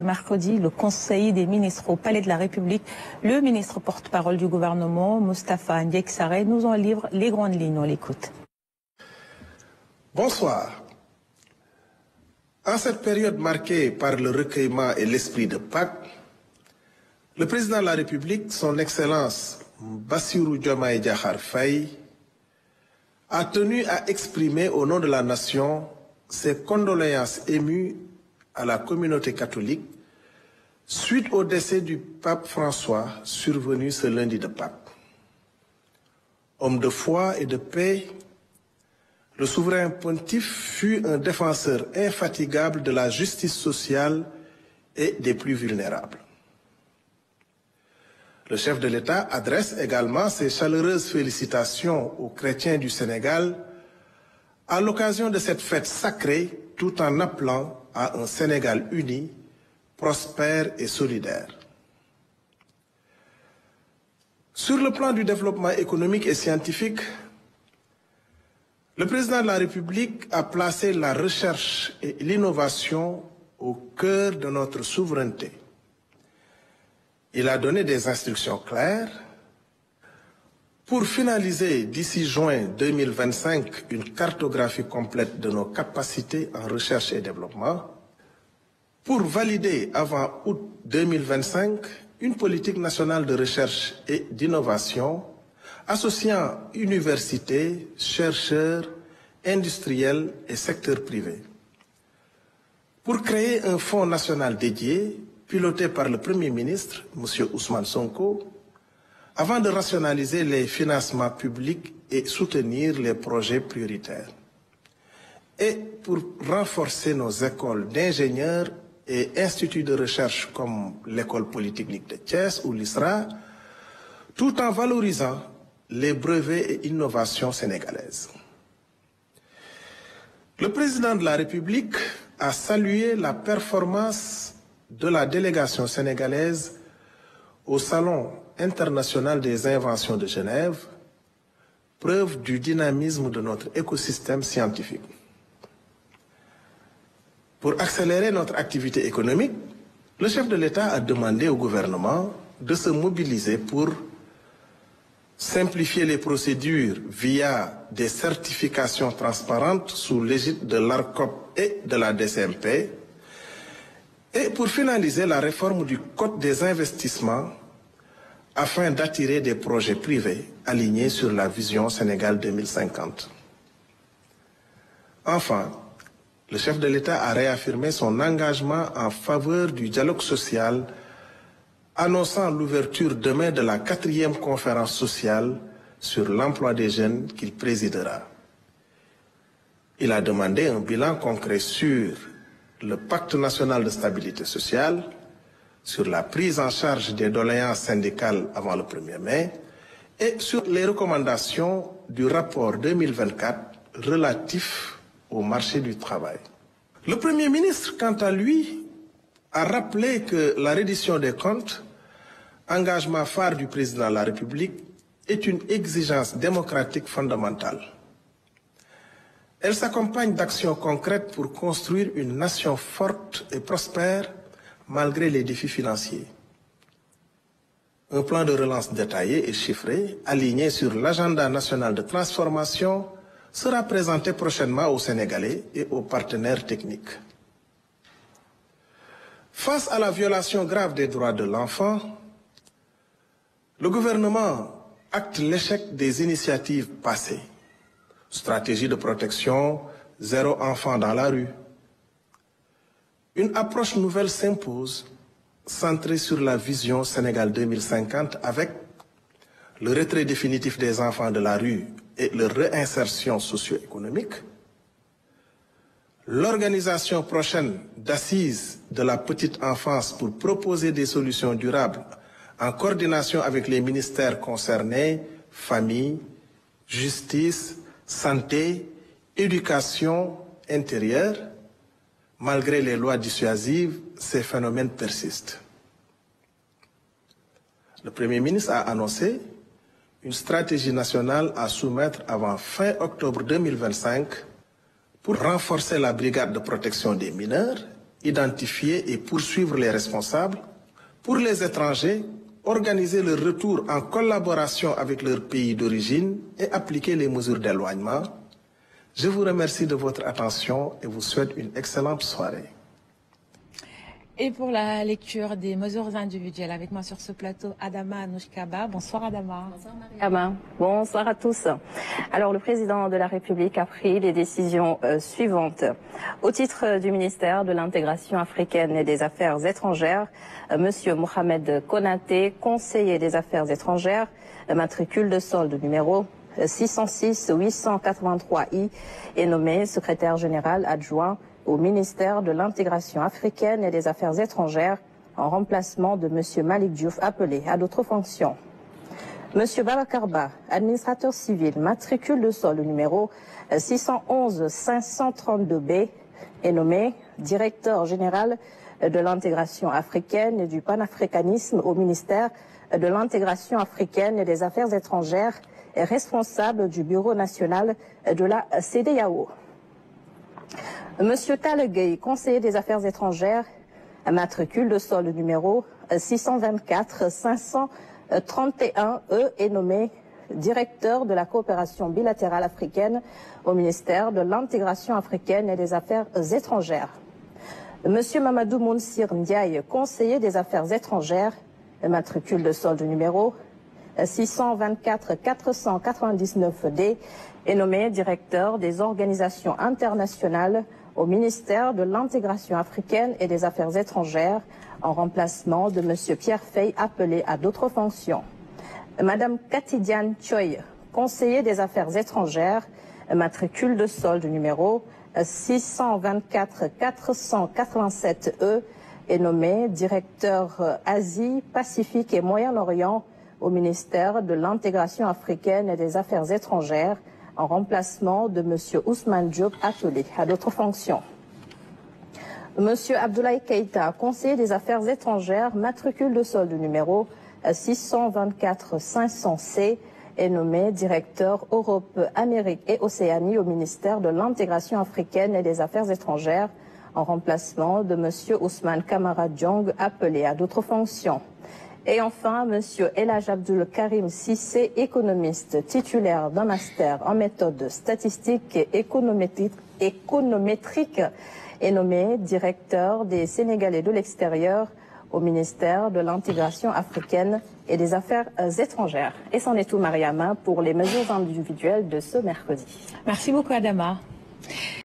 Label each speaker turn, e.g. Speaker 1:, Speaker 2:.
Speaker 1: Mercredi, le Conseil des ministres au Palais de la République, le ministre porte-parole du gouvernement, Moustapha Ndiaye Sarré, nous en livre les grandes lignes. On l'écoute.
Speaker 2: Bonsoir. En cette période marquée par le recueillement et l'esprit de Pâques, le président de la République, son Excellence Bassirou Diomaye Diakhar Faye, a tenu à exprimer au nom de la nation ses condoléances émues à la communauté catholique suite au décès du pape François survenu ce lundi de Pâques. Homme de foi et de paix, le souverain pontife fut un défenseur infatigable de la justice sociale et des plus vulnérables. Le chef de l'État adresse également ses chaleureuses félicitations aux chrétiens du Sénégal à l'occasion de cette fête sacrée, tout en appelant à un Sénégal uni, prospère et solidaire. Sur le plan du développement économique et scientifique, le président de la République a placé la recherche et l'innovation au cœur de notre souveraineté. Il a donné des instructions claires pour finaliser d'ici juin 2025 une cartographie complète de nos capacités en recherche et développement, pour valider avant août 2025 une politique nationale de recherche et d'innovation associant universités, chercheurs, industriels et secteur privé, pour créer un fonds national dédié piloté par le Premier ministre, M. Ousmane Sonko, avant de rationaliser les financements publics et soutenir les projets prioritaires. Et pour renforcer nos écoles d'ingénieurs et instituts de recherche comme l'École polytechnique de Thiès ou l'ISRA, tout en valorisant les brevets et innovations sénégalaises. Le président de la République a salué la performance de la délégation sénégalaise au Salon international des inventions de Genève, preuve du dynamisme de notre écosystème scientifique. Pour accélérer notre activité économique, le chef de l'État a demandé au gouvernement de se mobiliser pour simplifier les procédures via des certifications transparentes sous l'égide de l'ARCOP et de la DCMP, et pour finaliser la réforme du Code des investissements afin d'attirer des projets privés alignés sur la vision Sénégal 2050. Enfin, le chef de l'État a réaffirmé son engagement en faveur du dialogue social, annonçant l'ouverture demain de la 4e conférence sociale sur l'emploi des jeunes qu'il présidera. Il a demandé un bilan concret sur le pacte national de stabilité sociale, sur la prise en charge des doléances syndicales avant le 1er mai et sur les recommandations du rapport 2024 relatif au marché du travail. Le Premier ministre, quant à lui, a rappelé que la reddition des comptes, engagement phare du président de la République, est une exigence démocratique fondamentale. Elle s'accompagne d'actions concrètes pour construire une nation forte et prospère malgré les défis financiers. Un plan de relance détaillé et chiffré, aligné sur l'agenda national de transformation, sera présenté prochainement aux Sénégalais et aux partenaires techniques. Face à la violation grave des droits de l'enfant, le gouvernement acte l'échec des initiatives passées. Stratégie de protection, 0 enfant dans la rue. Une approche nouvelle s'impose, centrée sur la vision Sénégal 2050 avec le retrait définitif des enfants de la rue et leur réinsertion socio-économique, l'organisation prochaine d'assises de la petite enfance pour proposer des solutions durables en coordination avec les ministères concernés, famille, justice, santé, éducation, intérieure. Malgré les lois dissuasives, ces phénomènes persistent. Le Premier ministre a annoncé une stratégie nationale à soumettre avant fin octobre 2025 pour renforcer la brigade de protection des mineurs identifier et poursuivre les responsables. Pour les étrangers, organiser leur retour en collaboration avec leur pays d'origine et appliquer les mesures d'éloignement. Je vous remercie de votre attention et vous souhaite une excellente soirée.
Speaker 1: Et pour la lecture des mesures individuelles, avec moi sur ce plateau, Adama Anouchkaba. Bonsoir Adama.
Speaker 3: Bonsoir Mariama. Bonsoir à tous. Alors le président de la République a pris les décisions suivantes. Au titre du ministère de l'Intégration africaine et des Affaires étrangères, Monsieur Mohamed Konaté, conseiller des Affaires étrangères, matricule de solde numéro 606-883I, est nommé secrétaire général adjoint au ministère de l'Intégration africaine et des Affaires étrangères en remplacement de M. Malik Diouf appelé à d'autres fonctions. M. Babakarba, administrateur civil, matricule de solde numéro 611-532B, est nommé directeur général de l'intégration africaine et du panafricanisme au ministère de l'Intégration africaine et des Affaires étrangères et responsable du bureau national de la CEDEAO. Monsieur Taleguay, conseiller des Affaires étrangères, matricule de solde numéro 624-531E, est nommé directeur de la coopération bilatérale africaine au ministère de l'Intégration africaine et des Affaires étrangères. Monsieur Mamadou Mounsir Ndiaye, conseiller des Affaires étrangères, matricule de solde numéro 624-499D, est nommé directeur des organisations internationales au ministère de l'Intégration africaine et des Affaires étrangères en remplacement de M. Pierre Fay appelé à d'autres fonctions. Madame Katidiane Choy, conseiller des Affaires étrangères, matricule de solde numéro 624-487E, est nommée directeur Asie, Pacifique et Moyen-Orient au ministère de l'Intégration africaine et des Affaires étrangères en remplacement de M. Ousmane Diop appelé à d'autres fonctions. M. Abdoulaye Keïta, conseiller des Affaires étrangères, matricule de solde numéro 624-500C, est nommé directeur Europe, Amérique et Océanie au ministère de l'Intégration africaine et des Affaires étrangères en remplacement de M. Ousmane Kamara Diong appelé à d'autres fonctions. Et enfin, M. Elhaj Abdul Karim Sissé, économiste titulaire d'un master en méthode statistique et économétrique, est nommé directeur des Sénégalais de l'extérieur au ministère de l'Intégration africaine et des Affaires étrangères. Et c'en est tout, Mariama, pour les mesures individuelles de ce mercredi.
Speaker 1: Merci beaucoup, Adama.